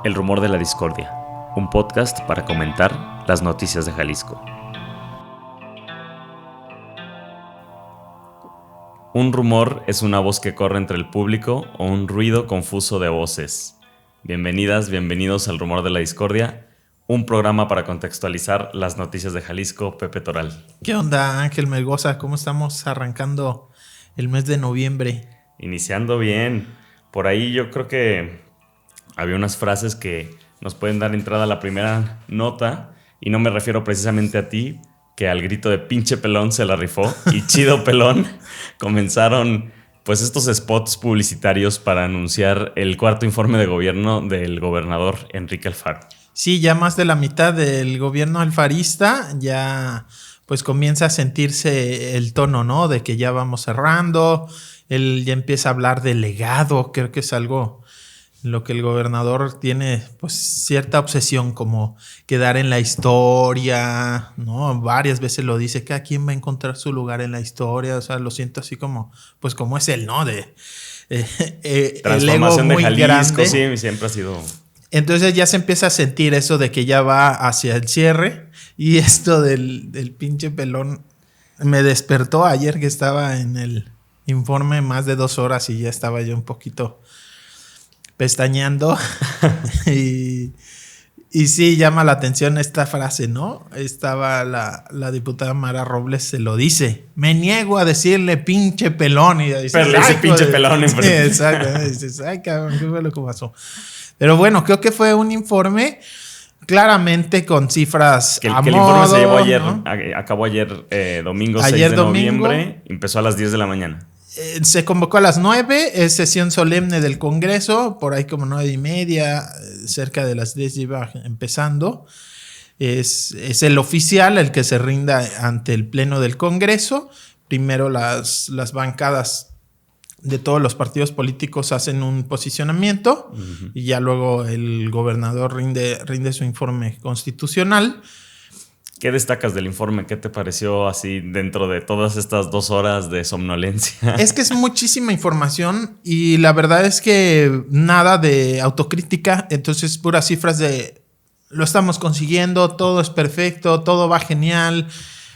El Rumor de la Discordia, un podcast para comentar las noticias de Jalisco. Un rumor es una voz que corre entre el público o un ruido confuso de voces. Bienvenidas, bienvenidos al Rumor de la Discordia, un programa para contextualizar las noticias de Jalisco. Pepe Toral. ¿Qué onda, Ángel Melgoza? ¿Cómo estamos arrancando el mes de noviembre? Iniciando bien. Por ahí yo creo que había unas frases que nos pueden dar entrada a la primera nota, y no me refiero precisamente a ti, que al grito de pinche pelón se la rifó y chido pelón comenzaron pues estos spots publicitarios para anunciar el cuarto informe de gobierno del gobernador Enrique Alfaro. Sí, ya más de la mitad del gobierno alfarista ya pues comienza a sentirse el tono, ¿no? De que ya vamos cerrando. Él ya empieza a hablar de legado. Creo que es algo lo que el gobernador tiene pues cierta obsesión, como quedar en la historia, ¿no? Varias veces lo dice, cada quien va a encontrar su lugar en la historia. O sea, lo siento así como, pues como es él, ¿no? Transformación de Jalisco, grande. Sí, siempre ha sido. Entonces ya se empieza a sentir eso de que ya va hacia el cierre. Y esto del pinche pelón me despertó ayer que estaba en el informe más de 2 horas y ya estaba yo un poquito pestañeando. y sí llama la atención esta frase, ¿no? Estaba la diputada Mara Robles, se lo dice: me niego a decirle pinche pelón. Y dices, pero le dice pinche pelón en frente. Sí, exacto. Y dices, ay, cabrón, ¿qué fue lo que pasó? Pero bueno, creo que fue un informe claramente con cifras que el modo, informe se llevó ayer, ¿no? Acabó ayer domingo Ayer 6 de domingo, noviembre, empezó a las 10 de la mañana. Se convocó a las 9, es sesión solemne del Congreso, por ahí como 9:30, cerca de las 10 iba empezando. Es el oficial el que se rinda ante el Pleno del Congreso. Primero las bancadas de todos los partidos políticos hacen un posicionamiento, y ya luego el gobernador rinde su informe constitucional. ¿Qué destacas del informe? ¿Qué te pareció así dentro de todas estas 2 horas de somnolencia? Es que es muchísima información y la verdad es que nada de autocrítica. Entonces puras cifras de lo estamos consiguiendo, todo es perfecto, todo va genial.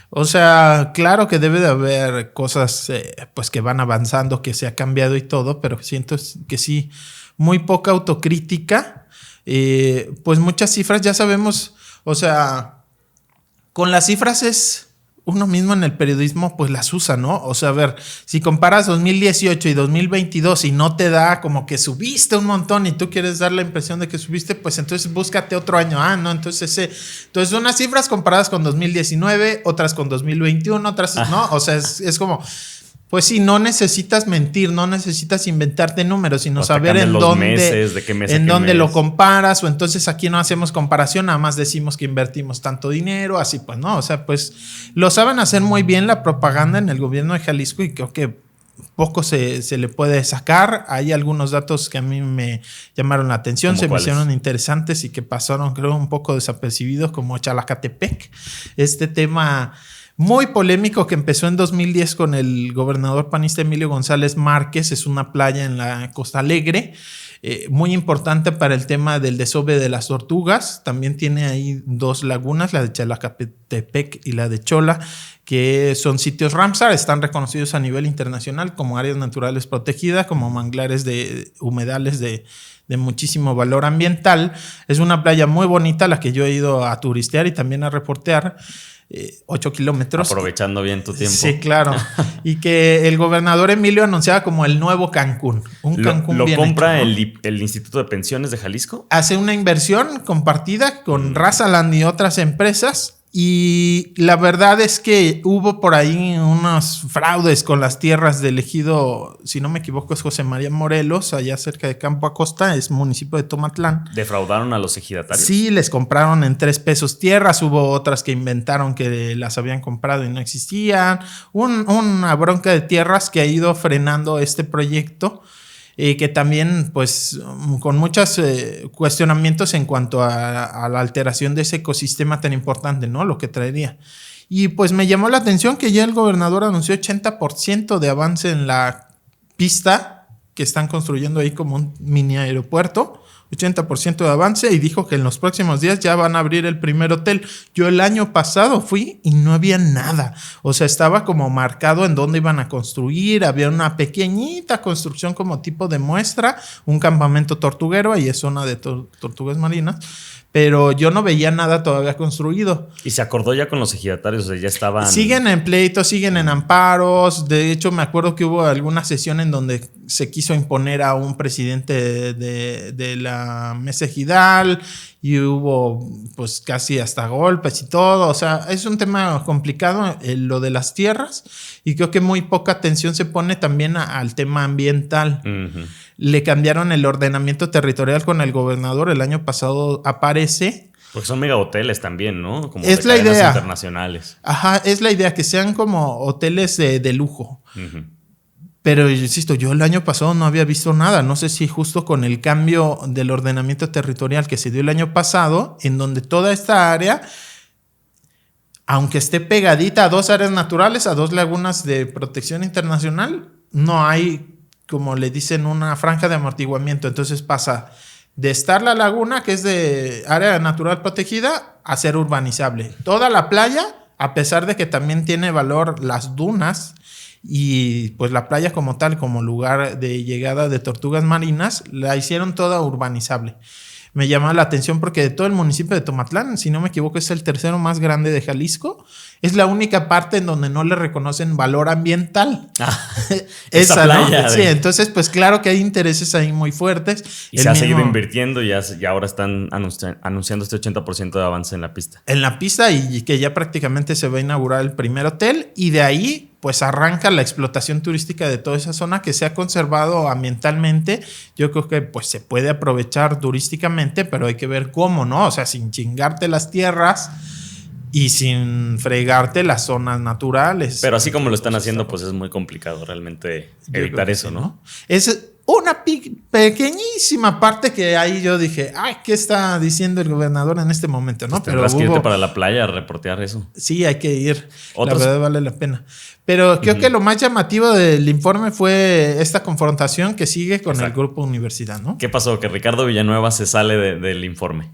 O sea, claro que debe de haber cosas pues que van avanzando, que se ha cambiado y todo, pero siento que sí, muy poca autocrítica. Pues muchas cifras ya sabemos, o sea, con las cifras es uno mismo en el periodismo pues las usa, ¿no? O sea, a ver, si comparas 2018 y 2022 y no te da como que subiste un montón y tú quieres dar la impresión de que subiste, pues entonces búscate otro año. No, entonces unas cifras comparadas con 2019, otras con 2021, otras no. O sea, es como, pues sí, no necesitas mentir, no necesitas inventarte números, sino saber en dónde, meses, de qué mes en qué dónde mes lo comparas. O entonces aquí no hacemos comparación, nada más decimos que invertimos tanto dinero, así pues, ¿no? O sea, pues lo saben hacer muy bien la propaganda en el gobierno de Jalisco y creo que poco se le puede sacar. Hay algunos datos que a mí me llamaron la atención, se me hicieron interesantes y que pasaron, creo, un poco desapercibidos, como Chalacatepec. Este tema muy polémico que empezó en 2010 con el gobernador panista Emilio González Márquez. Es una playa en la Costa Alegre, muy importante para el tema del desove de las tortugas. También tiene ahí 2 lagunas, la de Chalacatepec y la de Chola, que son sitios Ramsar, están reconocidos a nivel internacional como áreas naturales protegidas, como manglares de humedales de muchísimo valor ambiental. Es una playa muy bonita, la que yo he ido a turistear y también a reportear. 8 kilómetros. Aprovechando bien tu tiempo. Sí, claro. Y que el gobernador Emilio anunciaba como el nuevo Cancún. Cancún ¿Lo bien compra hecho, ¿no? el Instituto de Pensiones de Jalisco? Hace una inversión compartida con Razaland y otras empresas. Y la verdad es que hubo por ahí unos fraudes con las tierras del ejido, si no me equivoco es José María Morelos, allá cerca de Campo Acosta, es municipio de Tomatlán. ¿Defraudaron a los ejidatarios? Sí, les compraron en 3 pesos tierras. Hubo otras que inventaron que las habían comprado y no existían. Una bronca de tierras que ha ido frenando este proyecto. Que también, pues, con muchos cuestionamientos en cuanto a la alteración de ese ecosistema tan importante, ¿no? Lo que traería. Y pues me llamó la atención que ya el gobernador anunció 80% de avance en la pista que están construyendo ahí como un mini aeropuerto. 80% de avance, y dijo que en los próximos días ya van a abrir el primer hotel. Yo el año pasado fui y no había nada. O sea, estaba como marcado en dónde iban a construir. Había una pequeñita construcción como tipo de muestra, un campamento tortuguero, ahí es zona de tortugas marinas. Pero yo no veía nada todavía construido. Y se acordó ya con los ejidatarios, o sea, ya estaban... Siguen en pleitos, siguen en amparos. De hecho, me acuerdo que hubo alguna sesión en donde se quiso imponer a un presidente de la mesa ejidal y hubo pues casi hasta golpes y todo. O sea, es un tema complicado lo de las tierras, y creo que muy poca atención se pone también al tema ambiental. Uh-huh. Le cambiaron el ordenamiento territorial con el gobernador. El año pasado aparece. Porque son mega hoteles también, ¿no? Como es de la idea. Internacionales. Ajá, es la idea, que sean como hoteles de lujo. Uh-huh. Pero insisto, yo el año pasado no había visto nada. No sé si justo con el cambio del ordenamiento territorial que se dio el año pasado, en donde toda esta área, aunque esté pegadita a 2 áreas naturales, a 2 lagunas de protección internacional, no hay, como le dicen, una franja de amortiguamiento. Entonces pasa de estar la laguna, que es de área natural protegida, a ser urbanizable. Toda la playa, a pesar de que también tiene valor las dunas y pues la playa como tal, como lugar de llegada de tortugas marinas, la hicieron toda urbanizable. Me llama la atención porque de todo el municipio de Tomatlán, si no me equivoco, es el tercero más grande de Jalisco. Es la única parte en donde no le reconocen valor ambiental. Esa playa. ¿no? Sí, entonces pues claro que hay intereses ahí muy fuertes. Y se ha seguido invirtiendo y ahora están anunciando este 80% de avance en la pista. En la pista, y que ya prácticamente se va a inaugurar el primer hotel, y de ahí pues arranca la explotación turística de toda esa zona que se ha conservado ambientalmente. Yo creo que pues se puede aprovechar turísticamente, pero hay que ver cómo, ¿no? O sea, sin chingarte las tierras y sin fregarte las zonas naturales. Pero así como lo están haciendo, pues es muy complicado realmente evitar eso, ¿no? Es una pequeñísima parte que ahí yo dije, ay, ¿qué está diciendo el gobernador en este momento? ¿No? Pues tendrás que irte para la playa a reportear eso. Sí, hay que ir. La verdad vale la pena. Pero creo que lo más llamativo del informe fue esta confrontación que sigue con el grupo Universidad, ¿no? ¿Qué pasó? Que Ricardo Villanueva se sale del informe.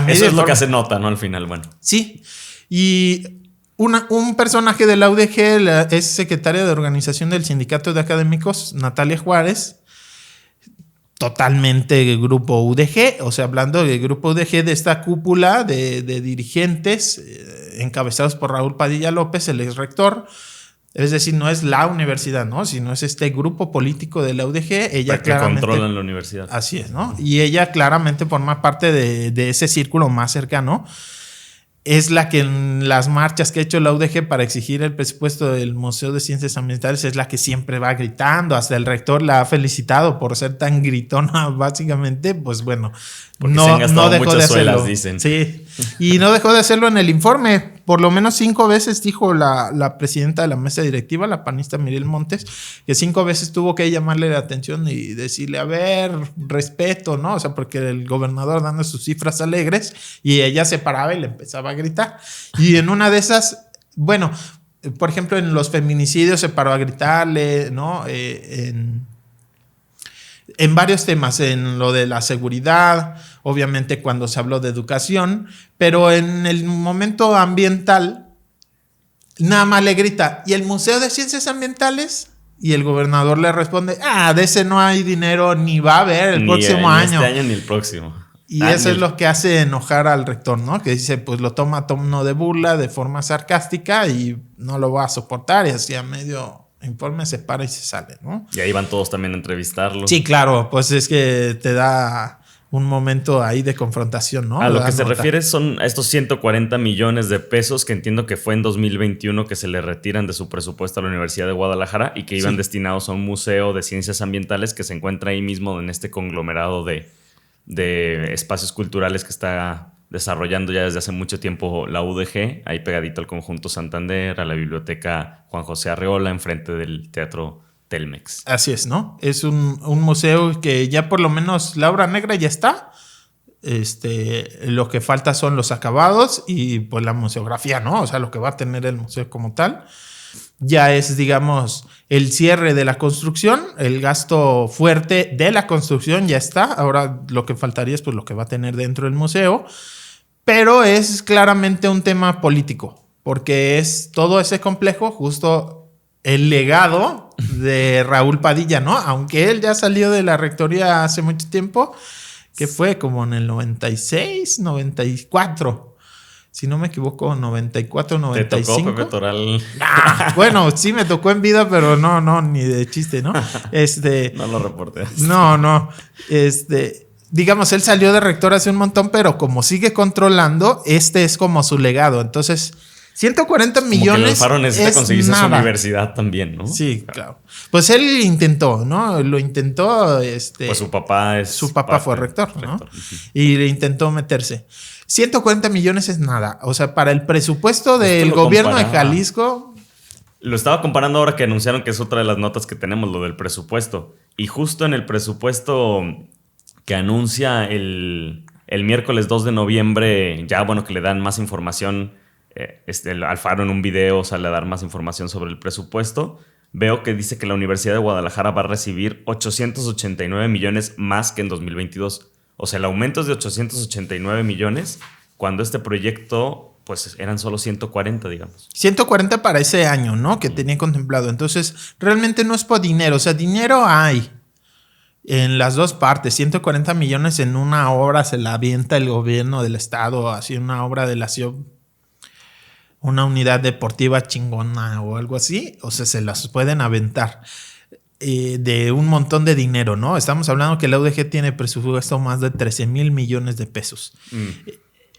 Eso es lo que hace nota, ¿no? Al final, bueno. Sí. Y un personaje de la UDG es secretaria de organización del Sindicato de Académicos, Natalia Juárez. Totalmente grupo UDG, o sea, hablando del grupo UDG, de esta cúpula de dirigentes encabezados por Raúl Padilla López, el ex rector. Es decir, no es la universidad, ¿no? Sino es este grupo político de la UDG. Ella que controlan la universidad. Así es, ¿no? Y ella claramente forma parte de ese círculo más cercano. Es la que en las marchas que ha hecho la UDG para exigir el presupuesto del Museo de Ciencias Ambientales es la que siempre va gritando. Hasta el rector la ha felicitado por ser tan gritona, básicamente. Pues bueno, porque no dejó de hacerlo. Suelas, dicen. Sí, y no dejó de hacerlo en el informe. Por lo menos 5 veces dijo la presidenta de la mesa directiva, la panista Miriel Montes, que 5 veces tuvo que llamarle la atención y decirle, a ver, respeto, ¿no? O sea, porque el gobernador dando sus cifras alegres y ella se paraba y le empezaba a gritar. Y en una de esas, bueno, por ejemplo, en los feminicidios se paró a gritarle, ¿no? En varios temas, en lo de la seguridad, obviamente cuando se habló de educación, pero en el momento ambiental, nada más le grita, ¿y el Museo de Ciencias Ambientales? Y el gobernador le responde, de ese no hay dinero, ni va a haber el próximo año. Ni este año ni el próximo. Y eso es lo que hace enojar al rector, ¿no? Que dice, pues lo toma a tono de burla, de forma sarcástica, y no lo va a soportar, y así a medio informe se para y se sale, ¿no? Y ahí van todos también a entrevistarlo. Sí, claro, pues es que te da un momento ahí de confrontación, ¿no? A lo que se refiere son a estos 140 millones de pesos que entiendo que fue en 2021 que se le retiran de su presupuesto a la Universidad de Guadalajara y que iban destinados a un museo de ciencias ambientales que se encuentra ahí mismo en este conglomerado de espacios culturales que está desarrollando ya desde hace mucho tiempo la UDG, ahí pegadito al Conjunto Santander, a la Biblioteca Juan José Arreola, enfrente del Teatro Telmex. Así es, ¿no? Es un museo que ya por lo menos la obra negra ya está. Lo que falta son los acabados y pues la museografía, ¿no? O sea, lo que va a tener el museo como tal. ya es, digamos, el cierre de la construcción, el gasto fuerte de la construcción ya está. Ahora lo que faltaría es pues lo que va a tener dentro del museo, pero es claramente un tema político, porque es todo ese complejo, justo el legado de Raúl Padilla, ¿no? Aunque él ya salió de la rectoría hace mucho tiempo, que fue como en el 96, 94. Si no me equivoco, 94, 95. ¿Te tocó Pepe Toral? Bueno, sí me tocó en vida, pero no, ni de chiste, ¿no? No lo reportes. No. Digamos, él salió de rector hace un montón, pero como sigue controlando, es como su legado. Entonces, 140 millones. Como que el Alfaro necesita conseguirse nada. su universidad también, ¿no? Sí, claro. Pues él intentó, ¿no? Lo intentó. Pues su papá es. Su papá fue rector, ¿no? Y le intentó meterse. 140 millones es nada. O sea, para el presupuesto del gobierno de Jalisco. Lo estaba comparando ahora que anunciaron que es otra de las notas que tenemos, lo del presupuesto. Y justo en el presupuesto que anuncia el miércoles 2 de noviembre, ya bueno, que le dan más información. El Alfaro en un video sale a dar más información sobre el presupuesto. Veo que dice que la Universidad de Guadalajara va a recibir 889 millones más que en 2022. O sea, el aumento es de 889 millones cuando este proyecto pues eran solo 140, digamos. 140 para ese año, ¿no? Que tenía contemplado. Entonces, realmente no es por dinero. O sea, dinero hay en las dos partes. 140 millones en una obra se la avienta el gobierno del estado, así una obra de la ciudad, una unidad deportiva chingona o algo así, o sea, se las pueden aventar de un montón de dinero, ¿no? Estamos hablando que la UDG tiene presupuesto más de 13,000 millones de pesos.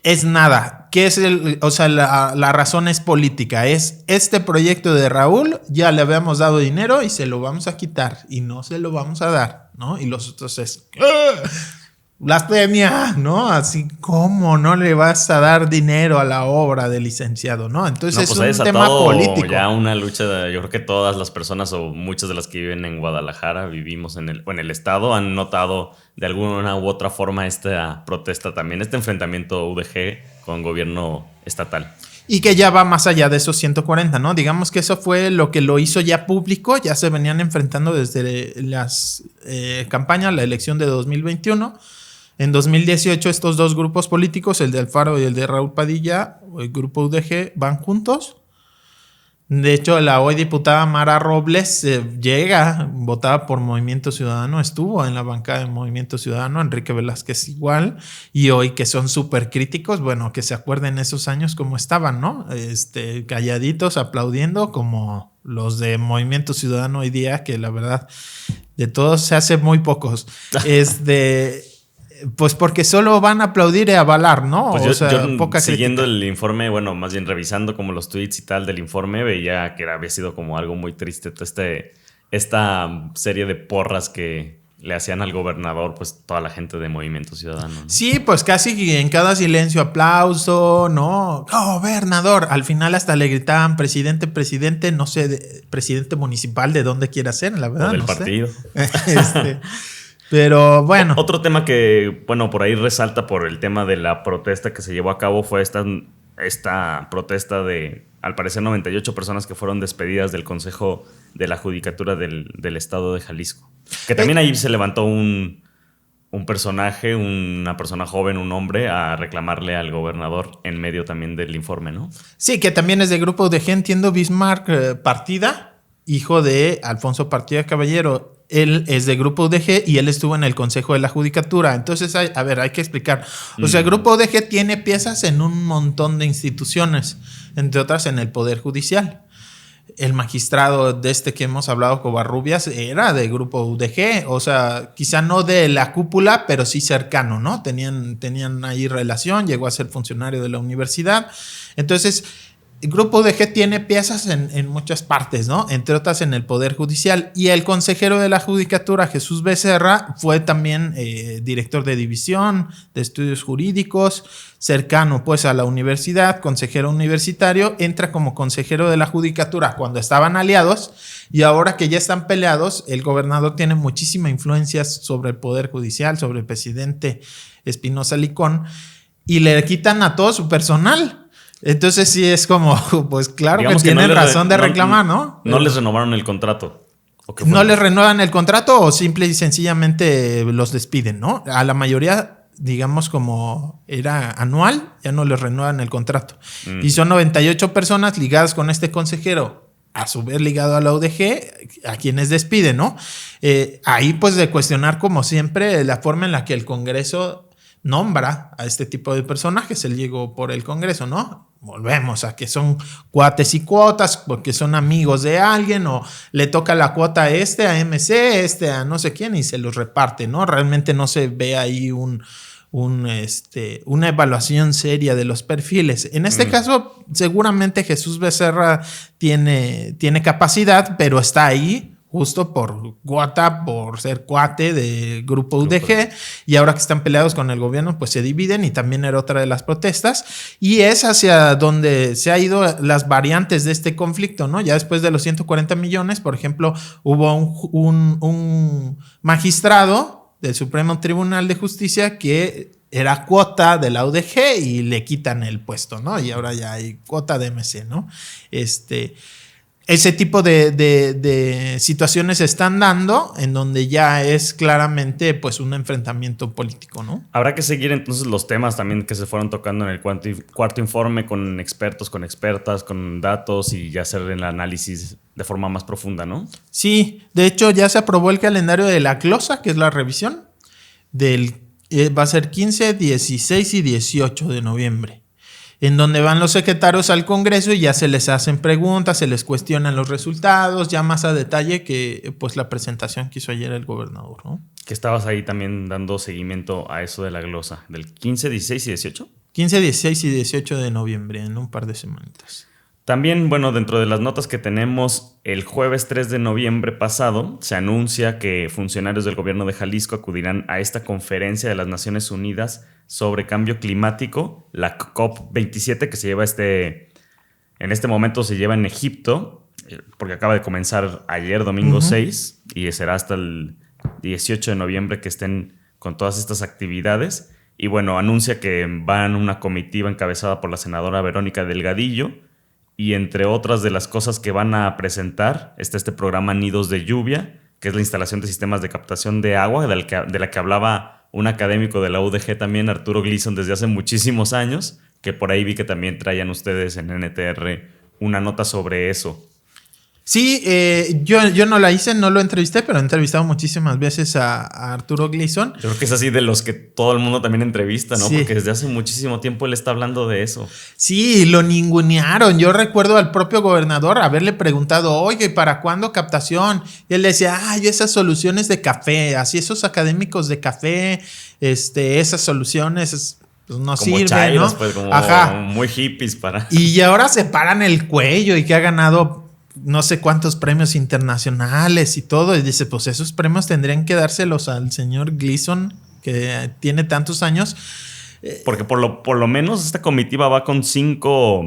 Es nada. ¿Qué es o sea, la razón es política. Es este proyecto de Raúl, ya le habíamos dado dinero y se lo vamos a quitar y no se lo vamos a dar, ¿no? Y los otros es blasfemia, ¿no? Así como no le vas a dar dinero a la obra del licenciado, ¿no? Entonces pues es un tema político. Ya una lucha, yo creo que todas las personas o muchas de las que viven en Guadalajara, vivimos en el estado, han notado de alguna u otra forma esta protesta también, este enfrentamiento UDG con gobierno estatal. Y que ya va más allá de esos 140, ¿no? Digamos que eso fue lo que lo hizo ya público, ya se venían enfrentando desde las campañas, la elección de 2021. En 2018 estos dos grupos políticos, el de Alfaro y el de Raúl Padilla, el grupo UDG, van juntos. De hecho, la hoy diputada Mara Robles llega, votada por Movimiento Ciudadano, estuvo en la bancada de Movimiento Ciudadano, Enrique Velázquez igual, y hoy que son súper críticos, bueno, que se acuerden esos años como estaban, ¿no? Calladitos, aplaudiendo, como los de Movimiento Ciudadano hoy día, que la verdad, de todos se hace muy pocos. Pues porque solo van a aplaudir y avalar, ¿no? Pues o sea, poca siguiendo crítica. El informe, bueno, más bien revisando como los tweets y tal del informe, veía que había sido como algo muy triste esta serie de porras que le hacían al gobernador, pues toda la gente de Movimiento Ciudadano, ¿no? Sí, pues casi en cada silencio aplauso, ¿no? Gobernador. Al final hasta le gritaban presidente, no sé, presidente municipal de dónde quiera ser, la verdad. O del no partido. Sé. Pero bueno. Otro tema que, bueno, por ahí resalta por el tema de la protesta que se llevó a cabo fue esta protesta de, al parecer, 98 personas que fueron despedidas del Consejo de la Judicatura del Estado de Jalisco. Que también ahí se levantó un personaje, una persona joven, un hombre, a reclamarle al gobernador en medio también del informe, ¿no? Sí, que también es de grupo UDG, entiendo, Bismarck Partida, hijo de Alfonso Partida Caballero. Él es de Grupo UDG y él estuvo en el Consejo de la Judicatura. Entonces, hay que explicar. O sea, Grupo UDG tiene piezas en un montón de instituciones, entre otras en el Poder Judicial. El magistrado de que hemos hablado, Covarrubias, era de Grupo UDG. O sea, quizá no de la cúpula, pero sí cercano, ¿no? Tenían ahí relación, llegó a ser funcionario de la universidad. Entonces, el Grupo UDG tiene piezas en muchas partes, ¿no? Entre otras en el Poder Judicial. Y el consejero de la Judicatura, Jesús Becerra, fue también director de división de estudios jurídicos, cercano pues a la universidad, consejero universitario, entra como consejero de la Judicatura cuando estaban aliados y ahora que ya están peleados, el gobernador tiene muchísima influencia sobre el Poder Judicial, sobre el presidente Espinosa Licón y le quitan a todo su personal. Entonces sí es como, pues claro Digamos que tienen razón de no, reclamar, ¿no? No les renovaron el contrato. No les renuevan el contrato o simple y sencillamente los despiden, ¿no? A la mayoría, digamos, como era anual, ya no les renuevan el contrato. Y son 98 personas ligadas con este consejero, a su vez ligado a la UDG, a quienes despiden, ¿no? Ahí pues de cuestionar como siempre la forma en la que el Congreso nombra a este tipo de personajes, él llegó por el Congreso, ¿no? Volvemos a que son cuates y cuotas, porque son amigos de alguien, o le toca la cuota a MC, a no sé quién, y se los reparte, ¿no? Realmente no se ve ahí una evaluación seria de los perfiles. En este caso, seguramente Jesús Becerra tiene capacidad, pero está ahí justo por cuota, por ser cuate del grupo UDG, y ahora que están peleados con el gobierno, pues se dividen, y también era otra de las protestas, y es hacia donde se ha ido las variantes de este conflicto, ¿no? Ya después de los 140 millones, por ejemplo, hubo un magistrado del Supremo Tribunal de Justicia que era cuota de la UDG y le quitan el puesto, ¿no? Y ahora ya hay cuota de MC, ¿no? Ese tipo de situaciones se están dando en donde ya es claramente pues un enfrentamiento político, ¿no? Habrá que seguir entonces los temas también que se fueron tocando en el cuarto informe con expertos, con expertas, con datos y ya hacer el análisis de forma más profunda, ¿no? Sí, de hecho ya se aprobó el calendario de la glosa, que es la revisión, va a ser 15, 16 y 18 de noviembre. En donde van los secretarios al Congreso y ya se les hacen preguntas, se les cuestionan los resultados, ya más a detalle que pues la presentación que hizo ayer el gobernador, ¿no? Que estabas ahí también dando seguimiento a eso de la glosa, del 15, 16 y 18. 15, 16 y 18 de noviembre, en un par de semanitas. También, bueno, dentro de las notas que tenemos, el jueves 3 de noviembre pasado se anuncia que funcionarios del gobierno de Jalisco acudirán a esta conferencia de las Naciones Unidas sobre cambio climático, la COP27, que se lleva en este momento se lleva en Egipto, porque acaba de comenzar ayer, domingo 6, y será hasta el 18 de noviembre que estén con todas estas actividades. Y bueno, anuncia que van una comitiva encabezada por la senadora Verónica Delgadillo, y entre otras de las cosas que van a presentar está este programa Nidos de Lluvia, que es la instalación de sistemas de captación de agua, de la que hablaba un académico de la UDG también, Arturo Gleason, desde hace muchísimos años, que por ahí vi que también traían ustedes en NTR una nota sobre eso. Sí, yo no la hice, no lo entrevisté, pero he entrevistado muchísimas veces a Arturo Gleason. Yo creo que es así de los que todo el mundo también entrevista, ¿no? Sí. Porque desde hace muchísimo tiempo él está hablando de eso. Sí, lo ningunearon. Yo recuerdo al propio gobernador haberle preguntado, oye, ¿para cuándo captación? Y él decía, ay, esas soluciones de café, así esos académicos de café, esas soluciones pues no como sirven, chairos, ¿no? pues como Ajá. muy hippies para... Y ahora se paran el cuello y que ha ganado no sé cuántos premios internacionales y todo. Y dice, pues esos premios tendrían que dárselos al señor Gleason, que tiene tantos años. Porque por lo menos esta comitiva va con 5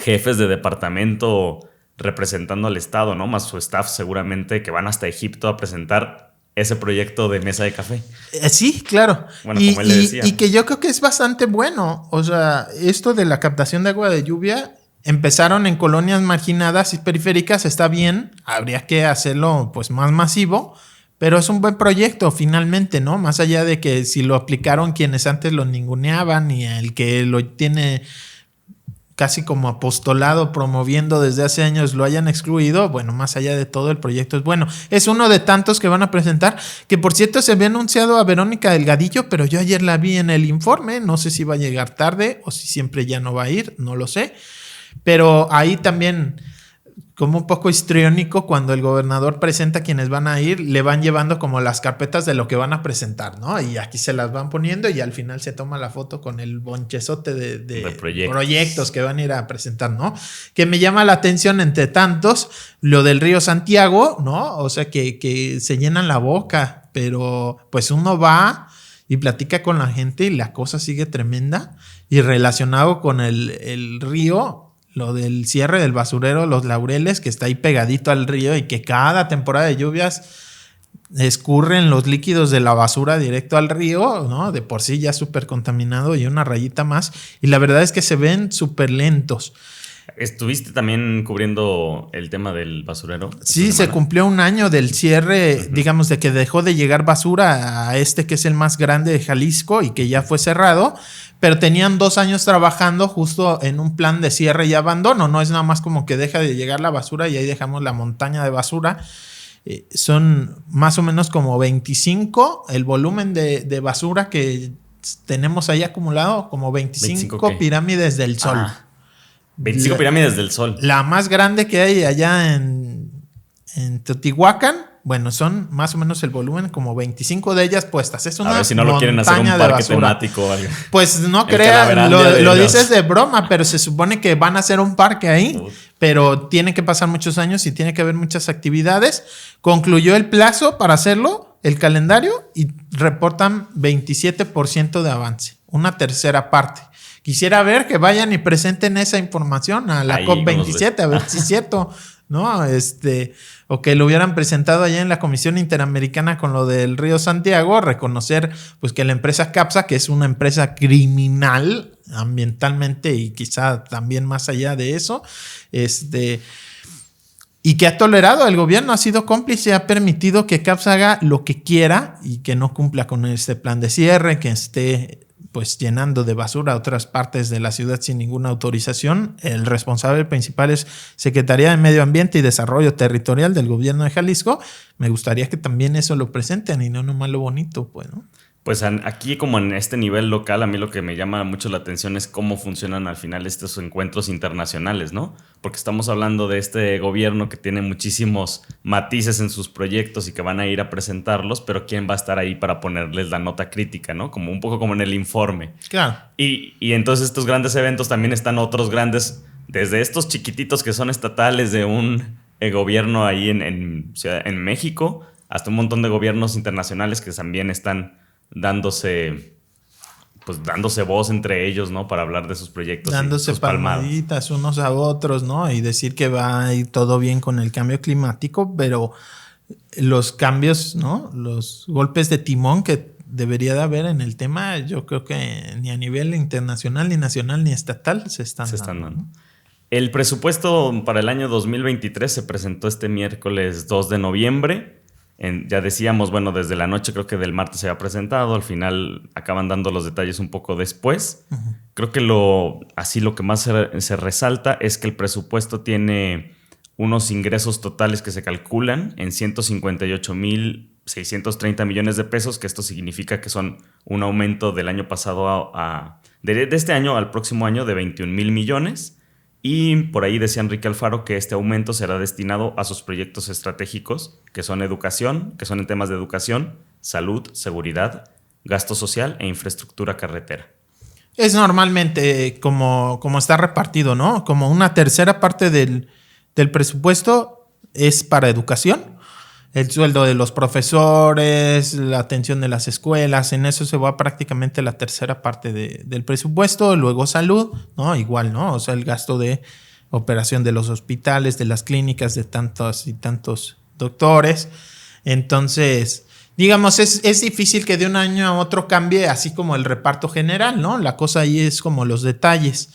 jefes de departamento representando al Estado, ¿no? Más su staff seguramente, que van hasta Egipto a presentar ese proyecto de mesa de café. Sí, claro. Bueno, como él le decía. Y que yo creo que es bastante bueno. O sea, esto de la captación de agua de lluvia, empezaron en colonias marginadas y periféricas, está bien, habría que hacerlo pues más masivo, pero es un buen proyecto finalmente, ¿no? Más allá de que si lo aplicaron quienes antes lo ninguneaban y el que lo tiene casi como apostolado promoviendo desde hace años lo hayan excluido, bueno, más allá de todo el proyecto es bueno. Es uno de tantos que van a presentar, que por cierto se había anunciado a Verónica Delgadillo, pero yo ayer la vi en el informe, no sé si va a llegar tarde o si siempre ya no va a ir, no lo sé. Pero ahí también, como un poco histriónico, cuando el gobernador presenta a quienes van a ir, le van llevando como las carpetas de lo que van a presentar, ¿no? Y aquí se las van poniendo y al final se toma la foto con el bonchezote de proyectos que van a ir a presentar, ¿no? Que me llama la atención entre tantos, lo del Río Santiago, ¿no? O sea, que se llenan la boca, pero pues uno va y platica con la gente y la cosa sigue tremenda. Y relacionado con el río, lo del cierre del basurero Los Laureles, que está ahí pegadito al río y que cada temporada de lluvias escurren los líquidos de la basura directo al río, ¿no? De por sí ya súper contaminado y una rayita más. Y la verdad es que se ven súper lentos. ¿Estuviste también cubriendo el tema del basurero? Sí, se cumplió un año del cierre, digamos, de que dejó de llegar basura a este que es el más grande de Jalisco y que ya fue cerrado, pero tenían 2 años trabajando justo en un plan de cierre y abandono. No es nada más como que deja de llegar la basura y ahí dejamos la montaña de basura. Son más o menos como 25 el volumen de basura que tenemos ahí acumulado, como 25 pirámides del Sol. 25 pirámides del Sol. La más grande que hay allá en Teotihuacán, bueno, son más o menos el volumen, como 25 de ellas puestas. Es una a ver si no lo quieren hacer un parque temático o algo. Pues no crean, lo dices de broma, pero se supone que van a hacer un parque ahí, pero tiene que pasar muchos años y tiene que haber muchas actividades. Concluyó el plazo para hacerlo, el calendario, y reportan 27% de avance, una tercera parte. Quisiera ver que vayan y presenten esa información a la ahí, COP27, a ver si es cierto, ¿no? O que lo hubieran presentado allá en la Comisión Interamericana con lo del Río Santiago, reconocer pues que la empresa CAPSA, que es una empresa criminal ambientalmente y quizá también más allá de eso, y que ha tolerado, el gobierno ha sido cómplice, ha permitido que CAPSA haga lo que quiera y que no cumpla con este plan de cierre, que esté pues llenando de basura a otras partes de la ciudad sin ninguna autorización. El responsable principal es Secretaría de Medio Ambiente y Desarrollo Territorial del gobierno de Jalisco. Me gustaría que también eso lo presenten y no nomás lo bonito, pues, ¿no? Pues aquí como en este nivel local, a mí lo que me llama mucho la atención es cómo funcionan al final estos encuentros internacionales, ¿no? Porque estamos hablando de este gobierno que tiene muchísimos matices en sus proyectos y que van a ir a presentarlos, pero ¿quién va a estar ahí para ponerles la nota crítica, ¿no? Como un poco como en el informe. Claro. Y entonces estos grandes eventos también están otros grandes, desde estos chiquititos que son estatales de un gobierno ahí en México, hasta un montón de gobiernos internacionales que también están dándose voz entre ellos, ¿no? Para hablar de sus proyectos. Dándose palmaditas unos a otros, ¿no? Y decir que va a ir todo bien con el cambio climático, pero los cambios, ¿no? Los golpes de timón que debería de haber en el tema, yo creo que ni a nivel internacional, ni nacional, ni estatal se están dando. ¿No? El presupuesto para el año 2023 se presentó este miércoles 2 de noviembre. Ya decíamos, bueno, desde la noche creo que del martes se había presentado, al final acaban dando los detalles un poco después. Uh-huh. Creo que lo que más se resalta es que el presupuesto tiene unos ingresos totales que se calculan en 158,630 millones de pesos, que esto significa que son un aumento del año pasado de este año al próximo año de 21,000 millones. Y por ahí decía Enrique Alfaro que este aumento será destinado a sus proyectos estratégicos, que son educación, que son en temas de educación, salud, seguridad, gasto social e infraestructura carretera. Es normalmente como está repartido, ¿no? Como una tercera parte del presupuesto es para educación. El sueldo de los profesores, la atención de las escuelas, en eso se va prácticamente la tercera parte del presupuesto. Luego salud, ¿no? Igual, ¿no? O sea, el gasto de operación de los hospitales, de las clínicas, de tantos y tantos doctores. Entonces, digamos, es difícil que de un año a otro cambie así como el reparto general, ¿no? La cosa ahí es como los detalles.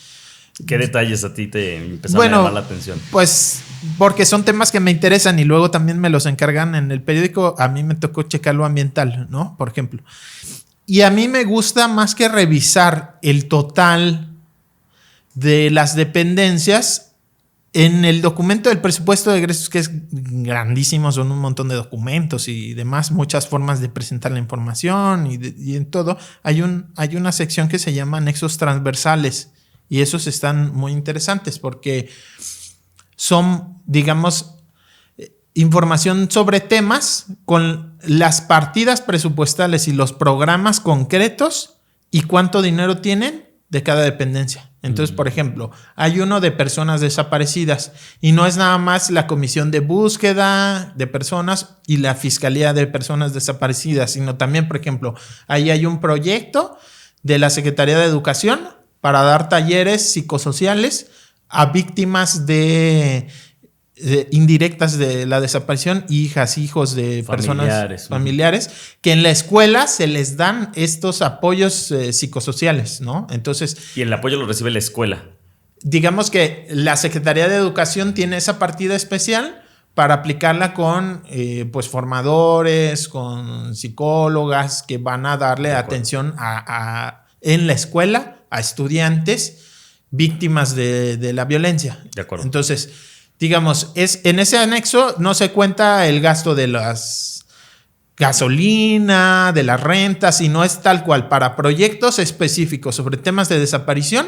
¿Qué detalles a ti te empezaron a llamar la atención? Pues porque son temas que me interesan y luego también me los encargan en el periódico. A mí me tocó checar lo ambiental, ¿no? Por ejemplo. Y a mí me gusta más que revisar el total de las dependencias en el documento del presupuesto de egresos, que es grandísimo, son un montón de documentos y demás, muchas formas de presentar la información y en todo. Hay una sección que se llama anexos transversales. Y esos están muy interesantes porque son, digamos, información sobre temas con las partidas presupuestales y los programas concretos y cuánto dinero tienen de cada dependencia. Entonces, por ejemplo, hay uno de personas desaparecidas y no es nada más la Comisión de Búsqueda de Personas y la Fiscalía de Personas Desaparecidas, sino también, por ejemplo, ahí hay un proyecto de la Secretaría de Educación para dar talleres psicosociales a víctimas de indirectas de la desaparición, hijas, hijos de personas familiares, que en la escuela se les dan estos apoyos psicosociales, ¿no? Entonces... Y el apoyo lo recibe la escuela. Digamos que la Secretaría de Educación tiene esa partida especial para aplicarla con pues formadores, con psicólogas que van a darle atención en la escuela a estudiantes víctimas de la violencia. De acuerdo. Entonces, digamos, en ese anexo no se cuenta el gasto de las gasolina, de las rentas, sino es tal cual para proyectos específicos sobre temas de desaparición,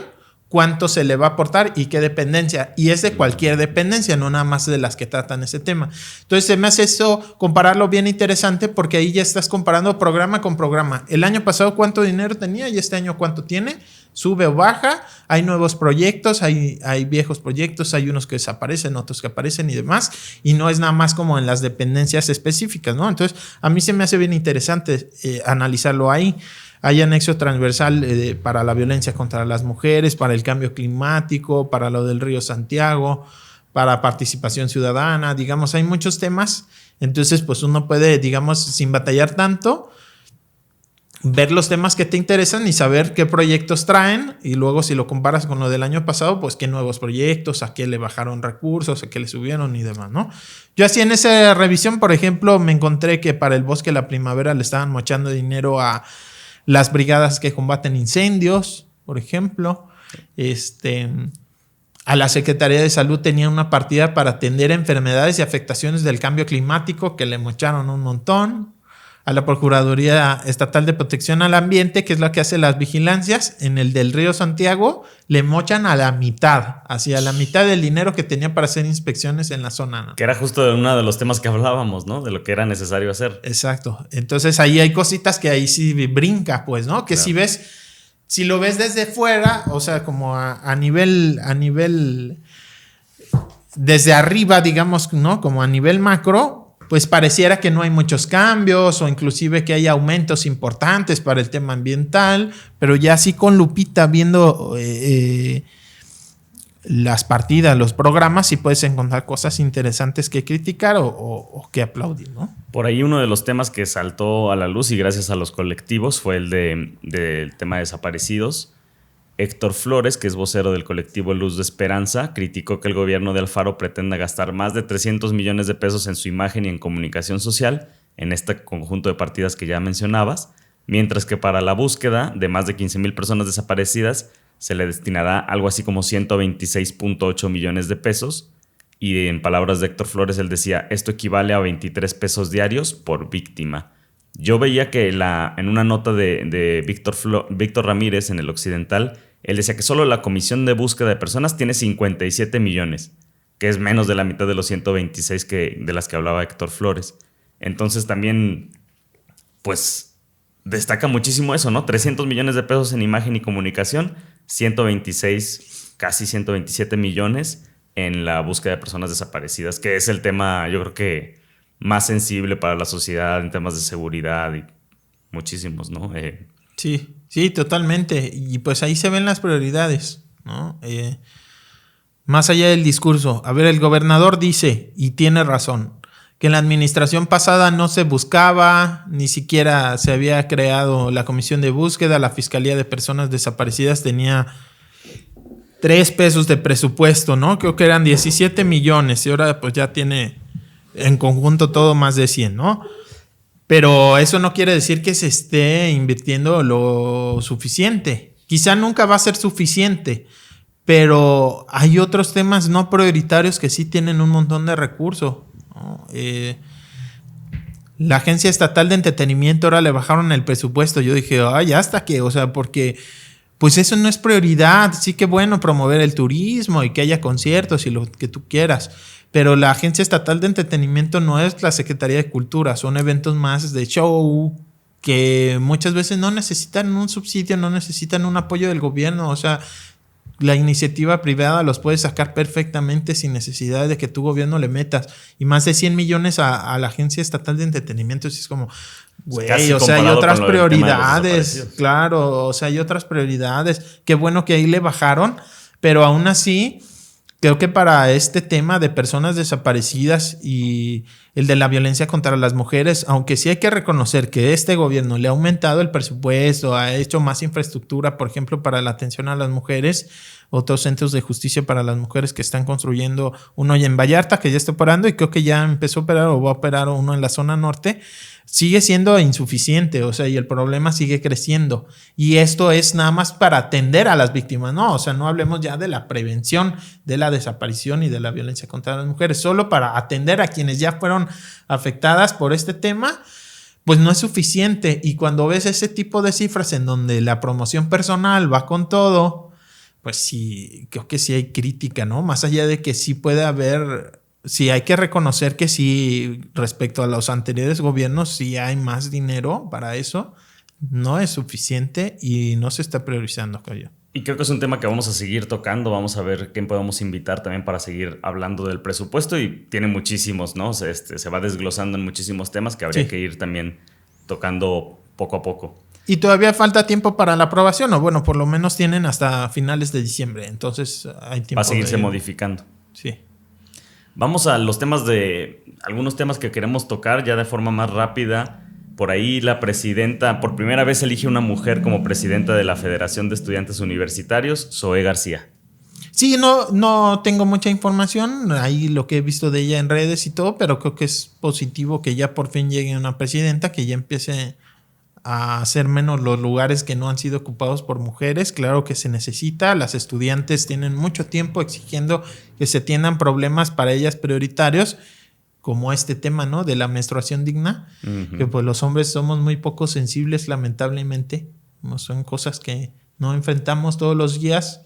cuánto se le va a aportar y qué dependencia. Y es de cualquier dependencia, no nada más de las que tratan ese tema. Entonces se me hace eso, compararlo bien interesante, porque ahí ya estás comparando programa con programa. El año pasado cuánto dinero tenía y este año cuánto tiene. Sube o baja, hay nuevos proyectos, hay viejos proyectos, hay unos que desaparecen, otros que aparecen y demás, y no es nada más como en las dependencias específicas, ¿no? Entonces, a mí se me hace bien interesante analizarlo ahí. Hay anexo transversal para la violencia contra las mujeres, para el cambio climático, para lo del Río Santiago, para participación ciudadana, digamos, hay muchos temas. Entonces, pues uno puede, digamos, sin batallar tanto, ver los temas que te interesan y saber qué proyectos traen, y luego si lo comparas con lo del año pasado, pues qué nuevos proyectos, a qué le bajaron recursos, a qué le subieron y demás, ¿no? Yo así en esa revisión, por ejemplo, me encontré que para el Bosque de la Primavera le estaban mochando dinero a las brigadas que combaten incendios, por ejemplo. A la Secretaría de Salud tenía una partida para atender enfermedades y afectaciones del cambio climático que le mocharon un montón. A la Procuraduría Estatal de Protección al Ambiente, que es la que hace las vigilancias, en el del Río Santiago, le mochan a la mitad, hacia la mitad del dinero que tenía para hacer inspecciones en la zona, ¿no? Que era justo uno de los temas que hablábamos, ¿no? De lo que era necesario hacer. Exacto. Entonces ahí hay cositas que ahí sí brinca, pues, ¿no? Que claro. Si lo ves desde fuera, o sea, como a nivel, desde arriba, digamos, ¿no? Como a nivel macro, pues pareciera que no hay muchos cambios o inclusive que hay aumentos importantes para el tema ambiental, pero ya así con lupita viendo las partidas, los programas, sí puedes encontrar cosas interesantes que criticar o que aplaudir, ¿no? Por ahí uno de los temas que saltó a la luz y gracias a los colectivos fue el del tema de desaparecidos. Héctor Flores, que es vocero del colectivo Luz de Esperanza, criticó que el gobierno de Alfaro pretenda gastar más de 300 millones de pesos en su imagen y en comunicación social, en este conjunto de partidas que ya mencionabas, mientras que para la búsqueda de más de 15,000 personas desaparecidas se le destinará algo así como 126.8 millones de pesos. Y en palabras de Héctor Flores, él decía, esto equivale a 23 pesos diarios por víctima. Yo veía que en una nota de Víctor Ramírez en El Occidental, él decía que solo la Comisión de Búsqueda de Personas tiene 57 millones, que es menos de la mitad de los 126 de las que hablaba Héctor Flores. Entonces también, pues, destaca muchísimo eso, ¿no? 300 millones de pesos en imagen y comunicación, 126, casi 127 millones en la búsqueda de personas desaparecidas, que es el tema, yo creo que más sensible para la sociedad en temas de seguridad y muchísimos, ¿no? Sí, totalmente. Y pues ahí se ven las prioridades, ¿no? Más allá del discurso. A ver, el gobernador dice, y tiene razón, que en la administración pasada no se buscaba, ni siquiera se había creado la comisión de búsqueda, la Fiscalía de Personas Desaparecidas tenía 3 pesos de presupuesto, ¿no? Creo que eran 17 millones y ahora pues ya tiene en conjunto todo más de 100, ¿no? Pero eso no quiere decir que se esté invirtiendo lo suficiente. Quizá nunca va a ser suficiente, pero hay otros temas no prioritarios que sí tienen un montón de recursos, ¿no? La Agencia Estatal de Entretenimiento ahora le bajaron el presupuesto. Yo dije, ay, ¿hasta qué? O sea, porque pues eso no es prioridad. Sí que bueno promover el turismo y que haya conciertos y lo que tú quieras. Pero la Agencia Estatal de Entretenimiento no es la Secretaría de Cultura, son eventos más de show que muchas veces no necesitan un subsidio, no necesitan un apoyo del gobierno. O sea, la iniciativa privada los puede sacar perfectamente sin necesidad de que tu gobierno le metas. Y más de 100 millones a la Agencia Estatal de Entretenimiento. Así es como, güey, o sea, hay otras prioridades. Claro, o sea, hay otras prioridades. Qué bueno que ahí le bajaron, pero aún así Creo que para este tema de personas desaparecidas y el de la violencia contra las mujeres, aunque sí hay que reconocer que este gobierno le ha aumentado el presupuesto, ha hecho más infraestructura, por ejemplo, para la atención a las mujeres, otros centros de justicia para las mujeres que están construyendo uno ya en Vallarta, que ya está operando, y creo que ya empezó a operar o va a operar uno en la zona norte, sigue siendo insuficiente, o sea, y el problema sigue creciendo. Y esto es nada más para atender a las víctimas, no, o sea, no hablemos ya de la prevención de la desaparición y de la violencia contra las mujeres, solo para atender a quienes ya fueron afectadas por este tema, pues no es suficiente. Y cuando ves ese tipo de cifras en donde la promoción personal va con todo, pues sí, creo que sí hay crítica, ¿no? Más allá de que sí puede haber, sí hay que reconocer que sí, respecto a los anteriores gobiernos, sí hay más dinero para eso, no es suficiente y no se está priorizando, creo yo. Y creo que es un tema que vamos a seguir tocando. Vamos a ver quién podemos invitar también para seguir hablando del presupuesto. Y tiene muchísimos, ¿no? O sea, se va desglosando en muchísimos temas que habría que ir también tocando poco a poco. Y todavía falta tiempo para la aprobación, o bueno, por lo menos tienen hasta finales de diciembre. Entonces hay tiempo. Va a seguirse modificando. Sí. Vamos a los temas algunos temas que queremos tocar ya de forma más rápida. Por ahí la presidenta, por primera vez elige una mujer como presidenta de la Federación de Estudiantes Universitarios, Zoé García. Sí, no tengo mucha información, ahí lo que he visto de ella en redes y todo, pero creo que es positivo que ya por fin llegue una presidenta, que ya empiece a hacer menos los lugares que no han sido ocupados por mujeres. Claro que se necesita, las estudiantes tienen mucho tiempo exigiendo que se atiendan problemas para ellas prioritarios, como este tema, ¿no? De la menstruación digna, que pues los hombres somos muy poco sensibles, lamentablemente. No son cosas que no enfrentamos todos los días.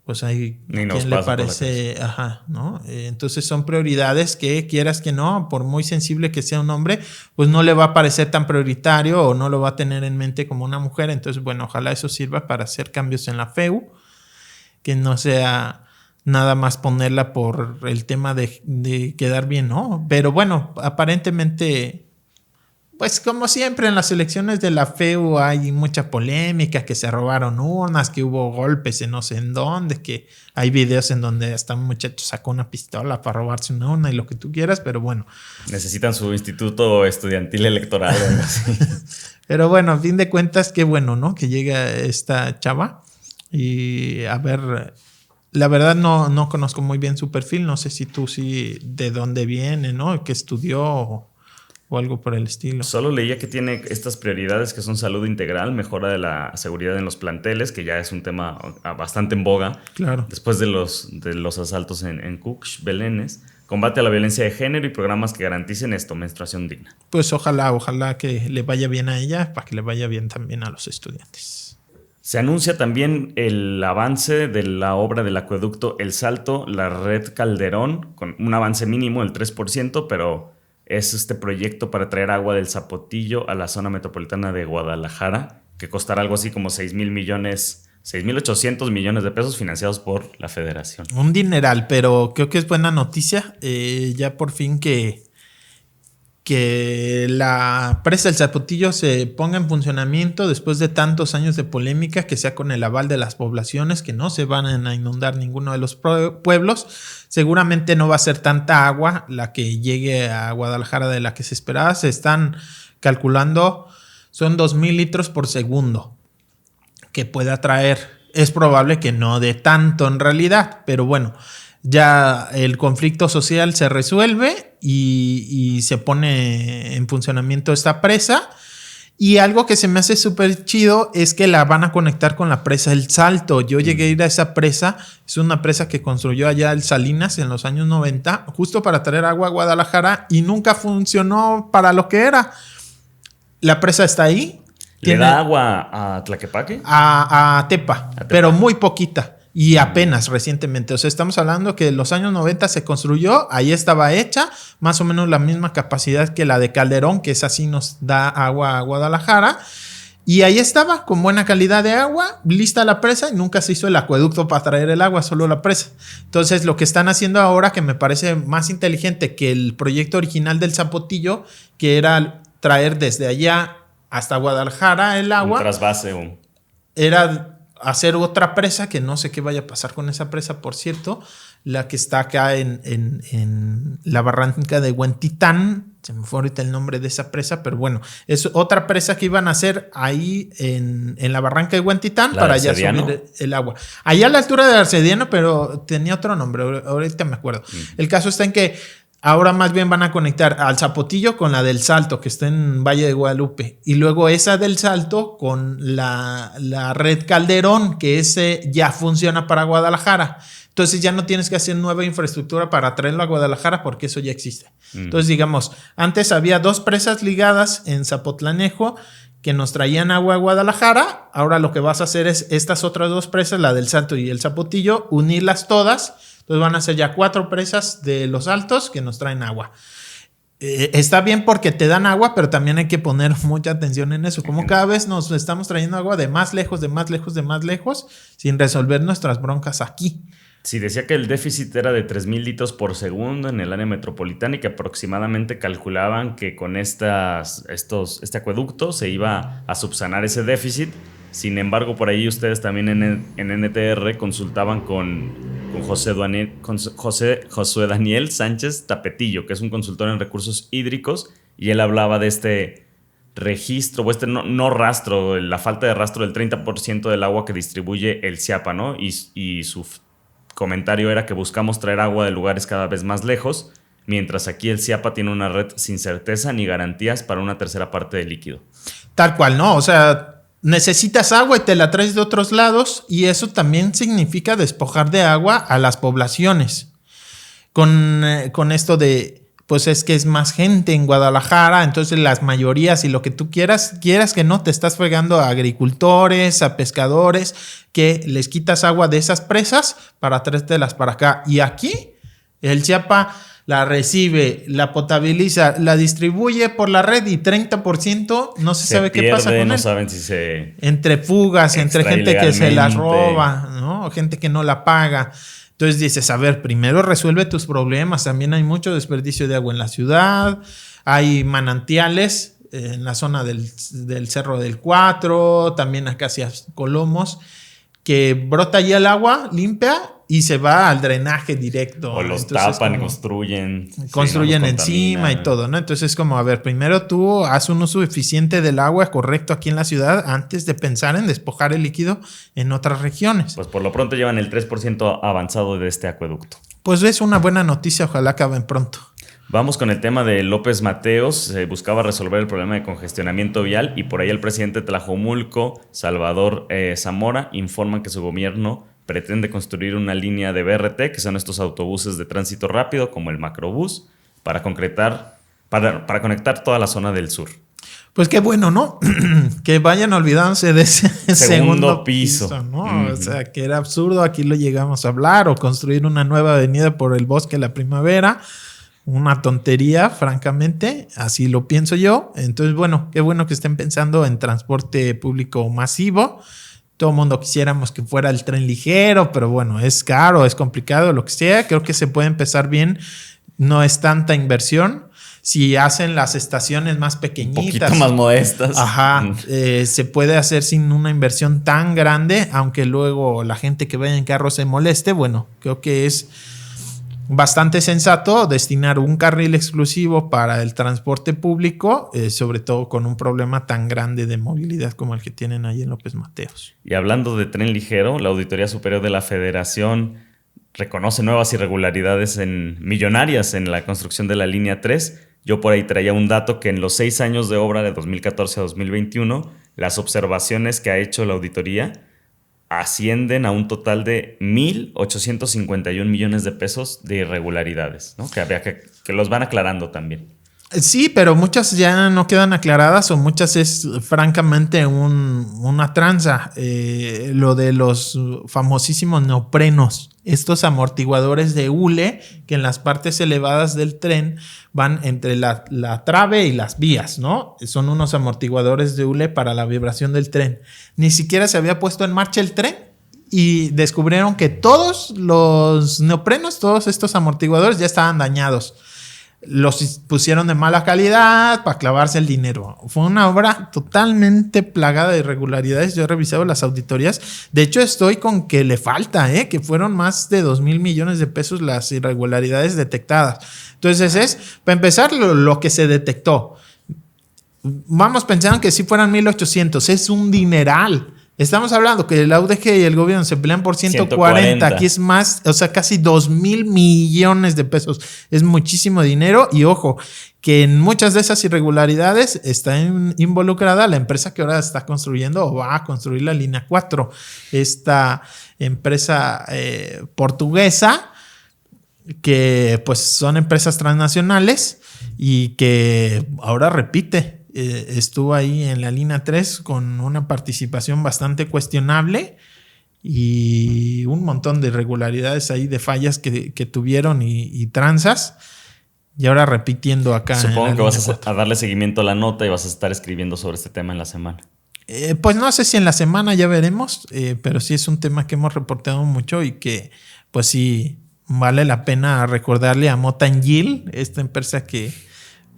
Pues hay quien le parece, ajá, ¿no? Entonces son prioridades que, quieras que no, por muy sensible que sea un hombre, pues no le va a parecer tan prioritario o no lo va a tener en mente como una mujer. Entonces, bueno, ojalá eso sirva para hacer cambios en la FEU, que no sea nada más ponerla por el tema de quedar bien, ¿no? Pero bueno, aparentemente, pues como siempre en las elecciones de la FEU hay mucha polémica, que se robaron urnas, que hubo golpes en no sé en dónde, que hay videos en donde hasta un muchacho sacó una pistola para robarse una urna y lo que tú quieras, pero bueno. Necesitan su instituto estudiantil electoral. Así. Pero bueno, a fin de cuentas, qué bueno, ¿no? Que llega esta chava y a ver... La verdad no conozco muy bien su perfil, no sé si tú sí de dónde viene, ¿no? Que estudió o algo por el estilo. Solo leía que tiene estas prioridades que son salud integral, mejora de la seguridad en los planteles, que ya es un tema bastante en boga. Claro. Después de los asaltos en Cooks, Belénes, combate a la violencia de género y programas que garanticen esto, menstruación digna. Pues ojalá que le vaya bien a ella, para que le vaya bien también a los estudiantes. Se anuncia también el avance de la obra del acueducto El Salto, la Red Calderón, con un avance mínimo del 3%, pero es este proyecto para traer agua del Zapotillo a la zona metropolitana de Guadalajara, que costará algo así como 6,800 millones de pesos financiados por la Federación. Un dineral, pero creo que es buena noticia, ya por fin que la presa del Zapotillo se ponga en funcionamiento después de tantos años de polémica, que sea con el aval de las poblaciones, que no se van a inundar ninguno de los pueblos. Seguramente no va a ser tanta agua la que llegue a Guadalajara de la que se esperaba. Se están calculando, son 2,000 litros por segundo que pueda traer. Es probable que no dé tanto en realidad, pero bueno, ya el conflicto social se resuelve y se pone en funcionamiento esta presa. Y algo que se me hace súper chido es que la van a conectar con la presa El Salto. Yo llegué a ir a esa presa. Es una presa que construyó allá el Salinas en los años 90, justo para traer agua a Guadalajara, y nunca funcionó para lo que era. La presa está ahí. ¿Le da agua a Tlaquepaque? A Tepa, pero muy poquita. Y apenas recientemente, o sea, estamos hablando que en los años 90 se construyó, ahí estaba hecha, más o menos la misma capacidad que la de Calderón, que es así, nos da agua a Guadalajara, y ahí estaba, con buena calidad de agua, lista la presa, y nunca se hizo el acueducto para traer el agua, solo la presa. Entonces, lo que están haciendo ahora, que me parece más inteligente que el proyecto original del Zapotillo, que era traer desde allá hasta Guadalajara el agua. Un trasvase. Era... hacer otra presa, que no sé qué vaya a pasar con esa presa, por cierto, la que está acá en la barranca de Huentitán. Se me fue ahorita el nombre de esa presa, pero bueno, es otra presa que iban a hacer ahí en la barranca de Huentitán para ya subir el agua. Allá a la altura de Arcediano, pero tenía otro nombre, ahorita me acuerdo. El caso está en que ahora más bien van a conectar al Zapotillo con la del Salto, que está en Valle de Guadalupe, y luego esa del Salto con la red Calderón, que ese ya funciona para Guadalajara. Entonces ya no tienes que hacer nueva infraestructura para traerlo a Guadalajara porque eso ya existe. Entonces, digamos, antes había 2 presas ligadas en Zapotlanejo que nos traían agua a Guadalajara. Ahora lo que vas a hacer es estas otras 2 presas, la del Salto y el Zapotillo, unirlas todas. Entonces van a ser ya 4 presas de los Altos que nos traen agua. Está bien porque te dan agua, pero también hay que poner mucha atención en eso. Como cada vez nos estamos trayendo agua de más lejos, sin resolver nuestras broncas aquí. Sí, decía que el déficit era de 3,000 litros por segundo en el área metropolitana y que aproximadamente calculaban que con este acueducto se iba a subsanar ese déficit. Sin embargo, por ahí ustedes también en NTR consultaban con José Daniel Sánchez Tapetillo, que es un consultor en recursos hídricos, y él hablaba de este registro, o no rastro, la falta de rastro del 30% del agua que distribuye el Ciapa, ¿no? Y su comentario era que buscamos traer agua de lugares cada vez más lejos, mientras aquí el Ciapa tiene una red sin certeza ni garantías para una tercera parte del líquido. Tal cual, ¿no? O sea, necesitas agua y te la traes de otros lados, y eso también significa despojar de agua a las poblaciones. Con esto de, pues es que es más gente en Guadalajara, entonces las mayorías y lo que tú quieras que no, te estás fregando a agricultores, a pescadores, que les quitas agua de esas presas para traértelas para acá. Y aquí el Ciapa la recibe, la potabiliza, la distribuye por la red y 30% no se sabe pierde, qué pasa con él. No saben si se... Entre fugas, entre gente que se la roba, ¿no? O gente que no la paga. Entonces dices, a ver, primero resuelve tus problemas. También hay mucho desperdicio de agua en la ciudad. Hay manantiales en la zona del Cerro del 4, también acá hacia Colomos, que brota allí el agua limpia y se va al drenaje directo. O los tapan, construyen encima y todo, ¿no? Entonces es como, a ver, primero tú haz un uso eficiente del agua correcto aquí en la ciudad antes de pensar en despojar el líquido en otras regiones. Pues por lo pronto llevan el 3% avanzado de este acueducto. Pues es una buena noticia, ojalá acaben pronto. Vamos con el tema de López Mateos. Se buscaba resolver el problema de congestionamiento vial y por ahí el presidente de Tlajomulco, Salvador Zamora, informa que su gobierno pretende construir una línea de BRT, que son estos autobuses de tránsito rápido como el Macrobús, para conectar toda la zona del sur. Pues qué bueno, ¿no? Que vayan olvidándose de ese segundo piso, ¿no? O sea, que era absurdo, aquí lo llegamos a hablar, o construir una nueva avenida por el Bosque de la Primavera. Una tontería, francamente, así lo pienso yo. Entonces, bueno, qué bueno que estén pensando en transporte público masivo. Todo el mundo quisiéramos que fuera el tren ligero, pero bueno, es caro, es complicado, lo que sea. Creo que se puede empezar bien. No es tanta inversión. Si hacen las estaciones más pequeñitas, un poquito más modestas. Ajá, se puede hacer sin una inversión tan grande, aunque luego la gente que vaya en carro se moleste. Bueno, creo que es bastante sensato destinar un carril exclusivo para el transporte público, sobre todo con un problema tan grande de movilidad como el que tienen ahí en López Mateos. Y hablando de tren ligero, la Auditoría Superior de la Federación reconoce nuevas irregularidades millonarias en la construcción de la línea 3. Yo por ahí traía un dato que en los 6 años de obra de 2014 a 2021, las observaciones que ha hecho la auditoría ascienden a un total de 1,851 millones de pesos de irregularidades, ¿no? Que habría que los van aclarando también. Sí, pero muchas ya no quedan aclaradas o muchas es francamente una tranza. Lo de los famosísimos neoprenos, estos amortiguadores de hule que en las partes elevadas del tren van entre la trave y las vías, ¿no? Son unos amortiguadores de hule para la vibración del tren. Ni siquiera se había puesto en marcha el tren y descubrieron que todos los neoprenos, todos estos amortiguadores ya estaban dañados. los pusieron de mala calidad para clavarse el dinero. Fue una obra totalmente plagada de irregularidades. Yo he revisado las auditorías. De hecho, estoy con que le falta, que fueron más de 2,000 millones de pesos las irregularidades detectadas. Entonces es, para empezar, lo que se detectó. Vamos pensando que si fueran 1,800, es un dineral. Estamos hablando que el UDG y el gobierno se pelean por 140. Aquí es más, o sea, casi 2,000 millones de pesos. Es muchísimo dinero. Y ojo, que en muchas de esas irregularidades está involucrada la empresa que ahora está construyendo o va a construir la línea 4. Esta empresa portuguesa, que pues son empresas transnacionales y que ahora repite. Estuvo ahí en la línea 3 con una participación bastante cuestionable y un montón de irregularidades ahí, de fallas que tuvieron y tranzas, y ahora repitiendo acá. Supongo que vas a darle seguimiento a la nota y vas a estar escribiendo sobre este tema en la semana. Pues no sé si en la semana, ya veremos, pero sí es un tema que hemos reportado mucho y que pues sí vale la pena recordarle a Mota-Engil, esta empresa que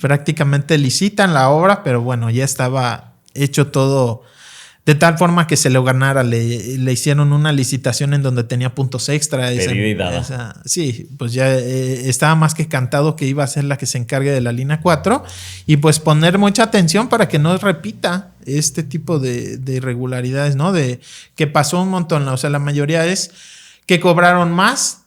prácticamente licitan la obra, pero bueno, ya estaba hecho todo de tal forma que se lo ganara. Le hicieron una licitación en donde tenía puntos extra. Pedida y dada. Sí, pues ya estaba más que cantado que iba a ser la que se encargue de la línea 4 y pues poner mucha atención para que no repita este tipo de irregularidades, ¿no? De que pasó un montón. O sea, la mayoría es que cobraron más,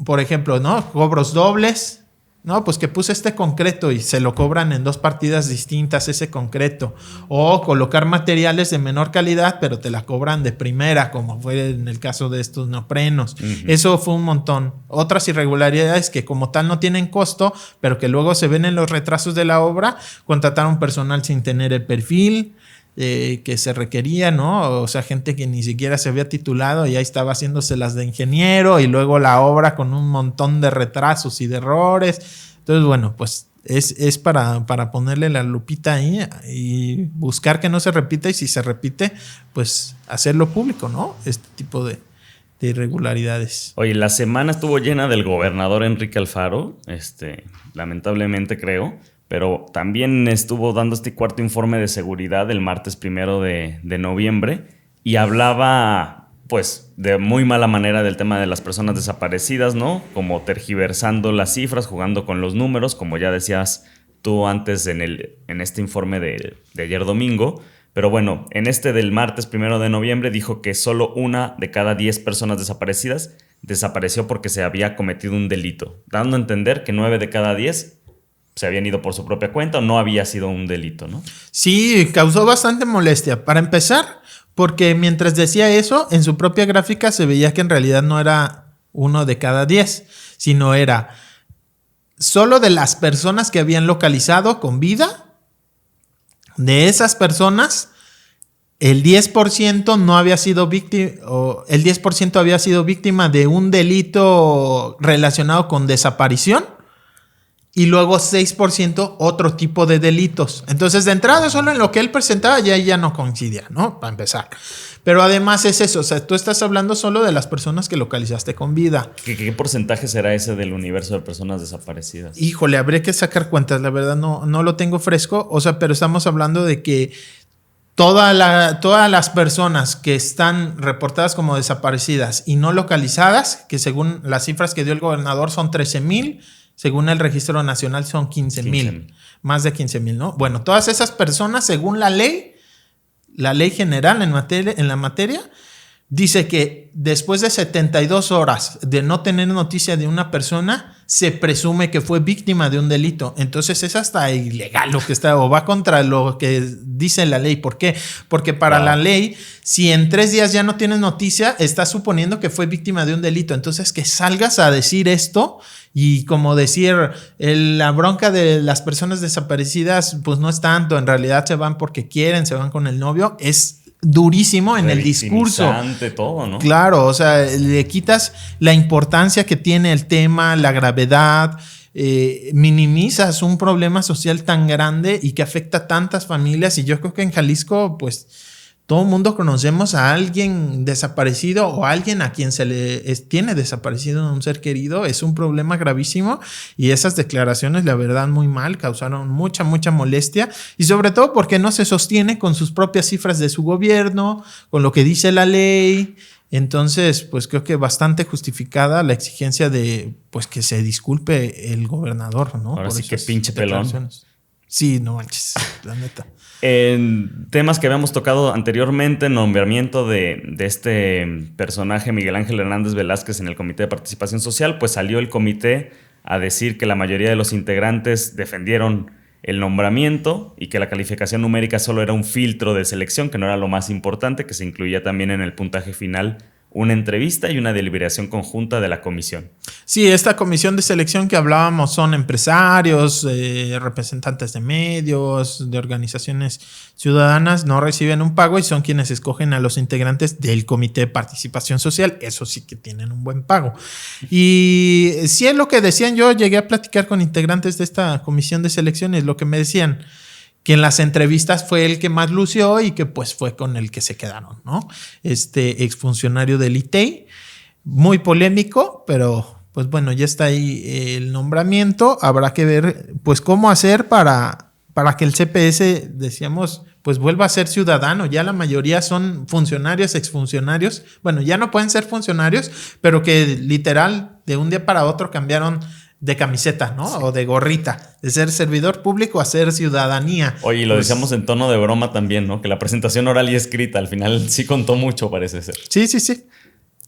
por ejemplo, ¿no? Cobros dobles. No, pues que puse este concreto y se lo cobran en 2 partidas distintas ese concreto. O colocar materiales de menor calidad, pero te la cobran de primera, como fue en el caso de estos neoprenos. Uh-huh. Eso fue un montón. Otras irregularidades que como tal no tienen costo, pero que luego se ven en los retrasos de la obra, contrataron personal sin tener el perfil que se requería, ¿no? O sea, gente que ni siquiera se había titulado y ya estaba haciéndose las de ingeniero, y luego la obra con un montón de retrasos y de errores. Entonces, bueno, pues es para ponerle la lupita ahí y buscar que no se repita, y si se repite, pues hacerlo público, ¿no? Este tipo de irregularidades. Oye, la semana estuvo llena del gobernador Enrique Alfaro, lamentablemente creo, pero también estuvo dando este cuarto informe de seguridad el martes 1 de noviembre y hablaba, pues, de muy mala manera del tema de las personas desaparecidas, ¿no? Como tergiversando las cifras, jugando con los números, como ya decías tú antes en este informe de ayer domingo. Pero bueno, en este del martes 1 de noviembre dijo que solo 1 de cada 10 personas desaparecidas desapareció porque se había cometido un delito, dando a entender que 9 de cada 10 se habían ido por su propia cuenta o no había sido un delito, ¿no? Sí, causó bastante molestia. Para empezar, porque mientras decía eso, en su propia gráfica se veía que en realidad no era 1 de cada 10, sino era solo de las personas que habían localizado con vida. De esas personas, el 10% no había sido víctima, o el 10% había sido víctima de un delito relacionado con desaparición. Y luego 6% otro tipo de delitos. Entonces, de entrada, solo en lo que él presentaba ya no coincidía, ¿no? Para empezar. Pero además es eso. O sea, tú estás hablando solo de las personas que localizaste con vida. ¿Qué porcentaje será ese del universo de personas desaparecidas? Híjole, habría que sacar cuentas. La verdad no lo tengo fresco. O sea, pero estamos hablando de que todas las personas que están reportadas como desaparecidas y no localizadas, que según las cifras que dio el gobernador son 13,000, según el Registro Nacional son 15,000, más de 15,000, ¿no? Bueno, todas esas personas, según la ley general en la materia, dice que después de 72 horas de no tener noticia de una persona, se presume que fue víctima de un delito. Entonces es hasta ilegal lo que está, o va contra lo que dice la ley. ¿Por qué? Porque para la ley, si en 3 días ya no tienes noticia, estás suponiendo que fue víctima de un delito. Entonces, que salgas a decir esto y como decir, la bronca de las personas desaparecidas, pues no es tanto, en realidad se van porque quieren, se van con el novio, es durísimo en el discurso. Todo, ¿no? Claro, o sea, le quitas la importancia que tiene el tema, la gravedad, minimizas un problema social tan grande y que afecta a tantas familias. Y yo creo que en Jalisco, pues todo el mundo conocemos a alguien desaparecido o a alguien a quien se le tiene desaparecido un ser querido. Es un problema gravísimo y esas declaraciones, la verdad, muy mal, causaron mucha molestia y sobre todo porque no se sostiene con sus propias cifras de su gobierno, con lo que dice la ley. Entonces, pues creo que bastante justificada la exigencia de pues que se disculpe el gobernador, ¿no? Ahora sí que pinche pelón. Sí, no manches, la neta. En temas que habíamos tocado anteriormente, nombramiento de este personaje Miguel Ángel Hernández Velázquez en el Comité de Participación Social, pues salió el comité a decir que la mayoría de los integrantes defendieron el nombramiento y que la calificación numérica solo era un filtro de selección, que no era lo más importante, que se incluía también en el puntaje final una entrevista y una deliberación conjunta de la comisión. Sí, esta comisión de selección que hablábamos son empresarios, representantes de medios, de organizaciones ciudadanas, no reciben un pago y son quienes escogen a los integrantes del Comité de Participación Social. Eso sí que tienen un buen pago. Y sí es lo que decían, yo llegué a platicar con integrantes de esta comisión de selecciones, lo que me decían, que en las entrevistas fue el que más lució y que pues fue con el que se quedaron, ¿no? Este exfuncionario del ITEI, muy polémico, pero pues bueno, ya está ahí el nombramiento. Habrá que ver pues cómo hacer para que el CPS, decíamos, pues vuelva a ser ciudadano. Ya la mayoría son funcionarios, exfuncionarios. Bueno, ya no pueden ser funcionarios, pero que literal de un día para otro cambiaron de camiseta, ¿no? Sí. O de gorrita, de ser servidor público a ser ciudadanía. Oye, y lo decíamos en tono de broma también, ¿no? Que la presentación oral y escrita al final sí contó mucho, parece ser. Sí.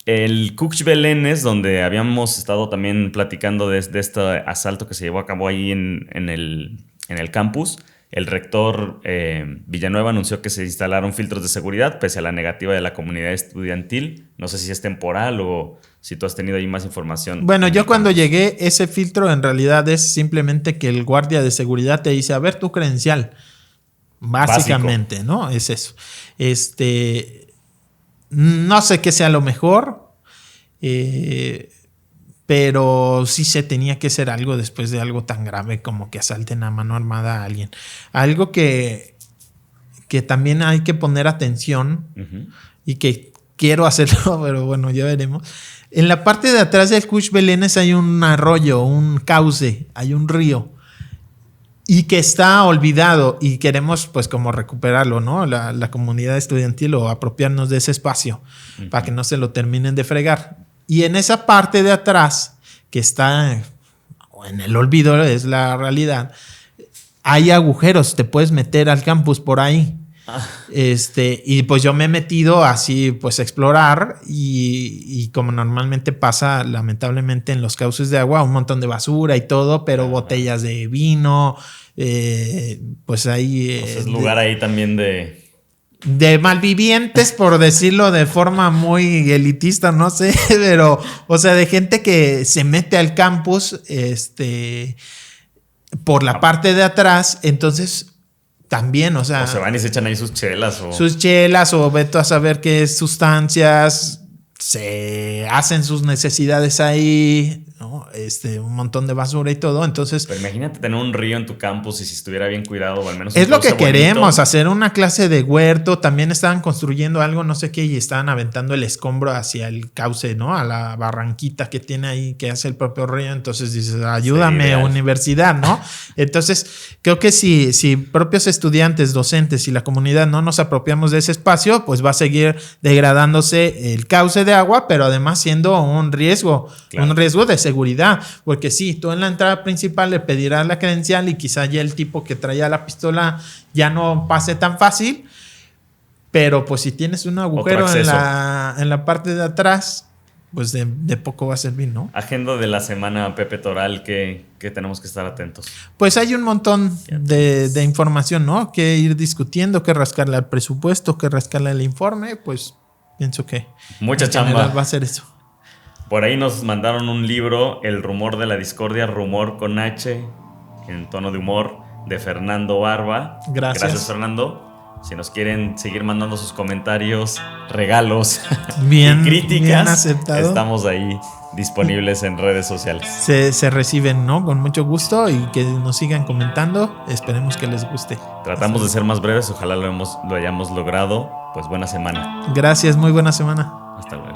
El Cuch Belénes, donde habíamos estado también platicando de este asalto que se llevó a cabo ahí en el campus, el rector Villanueva anunció que se instalaron filtros de seguridad pese a la negativa de la comunidad estudiantil. No sé si es temporal o si tú has tenido ahí más información. Bueno, yo cuando llegué, ese filtro en realidad es simplemente que el guardia de seguridad te dice, a ver tu credencial. Básicamente, básico, ¿no? Es eso. No sé qué sea lo mejor, pero sí se tenía que hacer algo después de algo tan grave como que asalten a mano armada a alguien. Algo que también hay que poner atención y que quiero hacerlo, pero bueno, ya veremos. En la parte de atrás del Cuch Belénes hay un arroyo, un cauce, hay un río y que está olvidado y queremos pues como recuperarlo, ¿no? La comunidad estudiantil o apropiarnos de ese espacio para que no se lo terminen de fregar. Y en esa parte de atrás, que está en el olvido, es la realidad, hay agujeros, te puedes meter al campus por ahí. Y pues yo me he metido así pues a explorar y como normalmente pasa lamentablemente en los cauces de agua, un montón de basura y todo, pero botellas de vino, pues ahí... es lugar ahí también de malvivientes, por decirlo de forma muy elitista, no sé, pero, o sea, de gente que se mete al campus, por la parte de atrás, entonces también, o sea... O se van y se echan ahí sus chelas. Sus chelas, o vete a saber qué sustancias, se hacen sus necesidades ahí, ¿no? Un montón de basura y todo, entonces... Pero imagínate tener un río en tu campus y si estuviera bien cuidado o al menos... Es lo que queremos, hacer una clase de huerto. También estaban construyendo algo, no sé qué, y estaban aventando el escombro hacia el cauce, ¿no? A la barranquita que tiene ahí, que hace el propio río. Entonces dices, ayúdame, universidad, ¿no? Entonces, creo que si propios estudiantes, docentes y la comunidad no nos apropiamos de ese espacio, pues va a seguir degradándose el cauce de agua, pero además siendo un riesgo, claro. Un riesgo de seguridad, porque sí, tú en la entrada principal le pedirás la credencial y quizá ya el tipo que traía la pistola ya no pase tan fácil, pero pues si tienes un agujero en la parte de atrás, pues de poco va a servir, ¿no? Agenda de la semana, Pepe Toral, que tenemos que estar atentos. Pues hay un montón de información, ¿no? Que ir discutiendo, que rascarle al presupuesto, que rascarle al informe, pues pienso que mucha chamba va a ser eso. Por ahí nos mandaron un libro, El rumor de la discordia, rumor con H, en tono de humor, de Fernando Barba. Gracias, Fernando. Si nos quieren seguir mandando sus comentarios, regalos bien, y críticas, bien aceptado. Estamos ahí disponibles en redes sociales. Se reciben, ¿no? Con mucho gusto y que nos sigan comentando. Esperemos que les guste. Tratamos de ser más breves, ojalá lo hayamos logrado. Pues buena semana. Gracias, muy buena semana. Hasta luego.